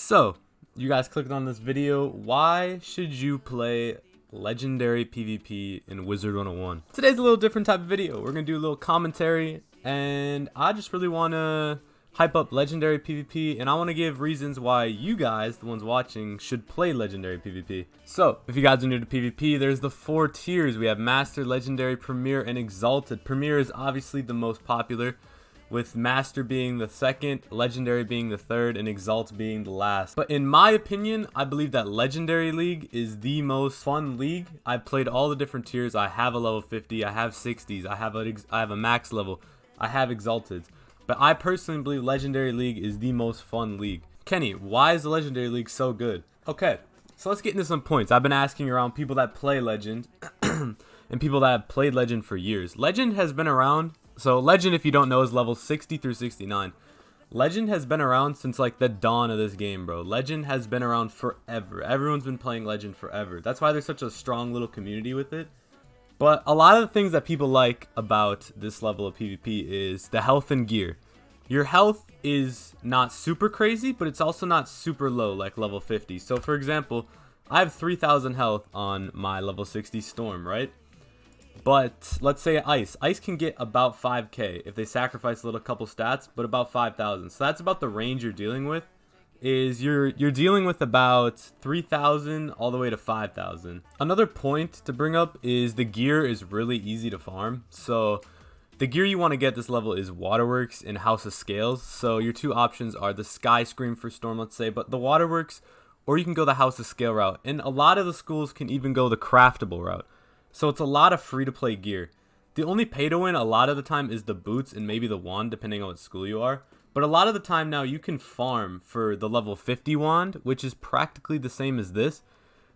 So, you guys clicked on this video. Why should you play legendary PvP in Wizard101? Today's a little different type of video. We're going to do a little commentary, and I just really want to hype up legendary PvP, and I want to give reasons why you guys, the ones watching, should play legendary PvP. So, if you guys are new to PvP, there's the 4 tiers. We have Master, Legendary, Premier, and Exalted. Premier is obviously the most popular, with Master being the second, Legendary being the third, and Exalt being the last. But in my opinion, I believe that Legendary League is the most fun league. I've played all the different tiers. I have a level 50, I have 60s, I have a max level, I have Exalted. But I personally believe Legendary League is the most fun league. Kenny, why is the Legendary League so good? Okay, so let's get into some points. I've been asking around people that play Legend and people that have played Legend for years. Legend has been around. So Legend, if you don't know, is level 60 through 69. Legend has been around since like the dawn of this game, bro. Legend has been around forever. Everyone's been playing Legend forever. That's why there's such a strong little community with it. But a lot of the things that people like about this level of PvP is the health and gear. Your health is not super crazy, but it's also not super low like level 50. So for example, I have 3,000 health on my level 60 Storm, right? But let's say Ice can get about 5k if they sacrifice a little couple stats, but about 5,000. So that's about the range you're dealing with. You're dealing with about 3,000 all the way to 5,000. Another point to bring up is the gear is really easy to farm. So the gear you want to get this level is Waterworks and House of Scales. So your two options are the Sky Scream for Storm, let's say, but the Waterworks, or you can go the House of Scale route. And a lot of the schools can even go the craftable route. So it's a lot of free-to-play gear. The only pay-to-win a lot of the time is the boots and maybe the wand, depending on what school you are. But a lot of the time now you can farm for the level 50 wand, which is practically the same as this.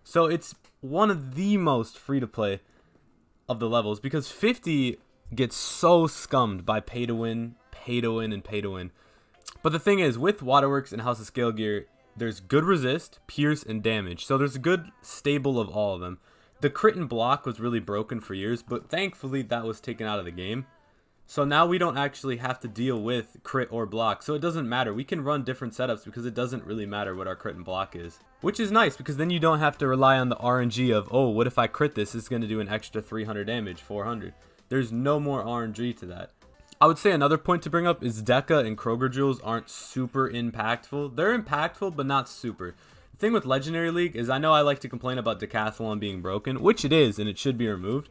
So it's one of the most free-to-play of the levels because 50 gets so scummed by pay-to-win, pay-to-win, and pay-to-win. But the thing is, with Waterworks and House of Scale gear, there's good resist, pierce, and damage. So there's a good stable of all of them. The crit and block was really broken for years, but thankfully that was taken out of the game. So now we don't actually have to deal with crit or block. So it doesn't matter. We can run different setups because it doesn't really matter what our crit and block is. Which is nice because then you don't have to rely on the RNG of, oh, what if I crit this? It's going to do an extra 300 damage, 400. There's no more RNG to that. I would say another point to bring up is Deca and Kroger Jewels aren't super impactful. They're impactful, but not super. The thing with Legendary League is I know I like to complain about Decathlon being broken, which it is, and it should be removed.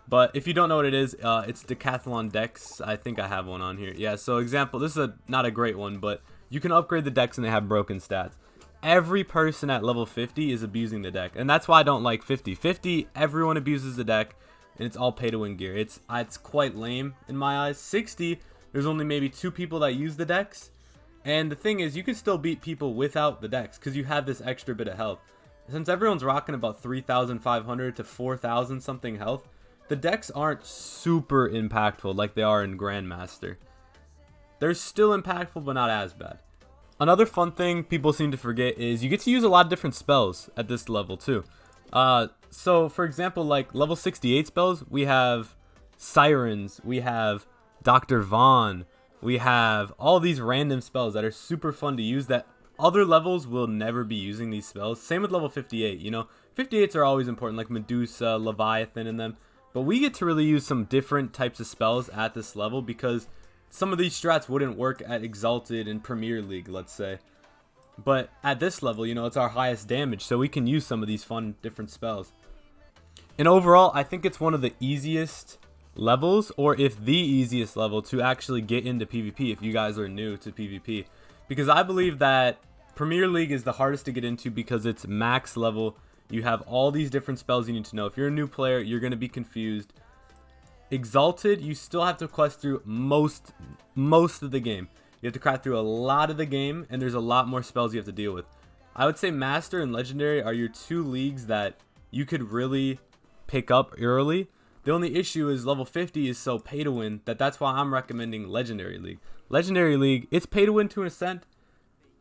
But if you don't know what it is, it's Decathlon decks. I think I have one on here. Yeah, so example, this is not a great one, but you can upgrade the decks and they have broken stats. Every person at level 50 is abusing the deck, and that's why I don't like 50. 50, everyone abuses the deck, and it's all pay-to-win gear. It's quite lame in my eyes. 60, there's only maybe 2 people that use the decks. And the thing is, you can still beat people without the decks because you have this extra bit of health. Since everyone's rocking about 3,500 to 4,000 something health, the decks aren't super impactful like they are in Grandmaster. They're still impactful, but not as bad. Another fun thing people seem to forget is you get to use a lot of different spells at this level too. So for example, like level 68 spells, we have Sirens, we have Dr. Vaughn, we have all these random spells that are super fun to use that other levels will never be using these spells. Same with level 58, you know. 58s are always important, like Medusa, Leviathan, and them. But we get to really use some different types of spells at this level because some of these strats wouldn't work at Exalted and Premier League, let's say. But at this level, you know, it's our highest damage, so we can use some of these fun different spells. And overall, I think it's one of the easiest levels, or if the easiest level to actually get into PvP if you guys are new to PvP, because I believe that Premier League is the hardest to get into because it's max level. You have all these different spells you need to know. If you're a new player, you're going to be confused. Exalted, you still have to quest through most of the game. You have to crack through a lot of the game, and there's a lot more spells you have to deal with. I would say Master and Legendary are your 2 leagues that you could really pick up early. The only issue is level 50 is so pay to win that's why I'm recommending Legendary League. Legendary League, it's pay to win to an extent,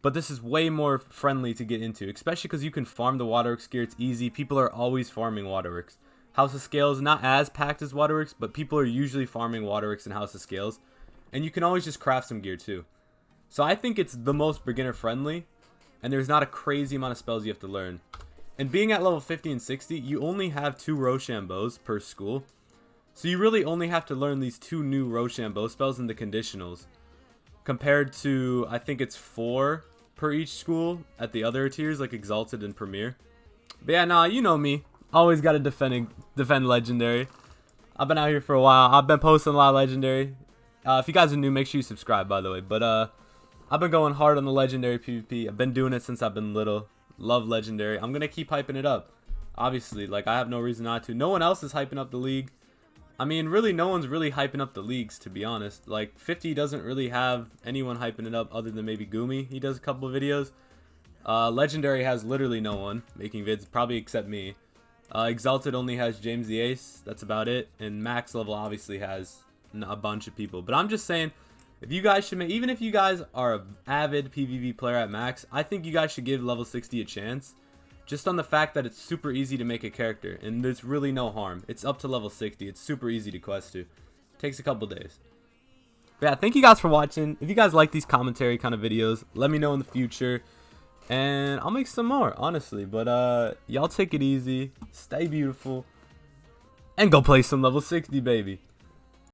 but this is way more friendly to get into, especially because you can farm the Waterworks gear. It's easy. People are always farming Waterworks. House of Scales, not as packed as Waterworks, but people are usually farming Waterworks and House of Scales. And you can always just craft some gear too. So I think it's the most beginner friendly. and there's not a crazy amount of spells you have to learn. And being at level 50 and 60, you only have 2 Rochambeaus per school. So you really only have to learn these 2 new Rochambeau spells in the conditionals. Compared to, I think it's 4 per each school at the other tiers, like Exalted and Premier. But yeah, nah, you know me. Always got to defend Legendary. I've been out here for a while. I've been posting a lot of Legendary. If you guys are new, make sure you subscribe, by the way. But I've been going hard on the Legendary PvP. I've been doing it since I've been little. Love Legendary. I'm going to keep hyping it up. Obviously, like, I have no reason not to. No one else is hyping up the league. I mean, really, no one's really hyping up the leagues, to be honest. Like, 50 doesn't really have anyone hyping it up other than maybe Goomy. He does a couple of videos. Legendary has literally no one making vids, probably except me. Exalted only has James the Ace. That's about it. And max level obviously has a bunch of people. But I'm just saying, if you guys should make, even if you guys are an avid PvP player at max, I think you guys should give level 60 a chance. Just on the fact that it's super easy to make a character, and there's really no harm. It's up to level 60. It's super easy to quest to. Takes a couple days. But yeah, thank you guys for watching. If you guys like these commentary kind of videos, let me know in the future. And I'll make some more, honestly. But y'all take it easy. Stay beautiful. And go play some level 60, baby.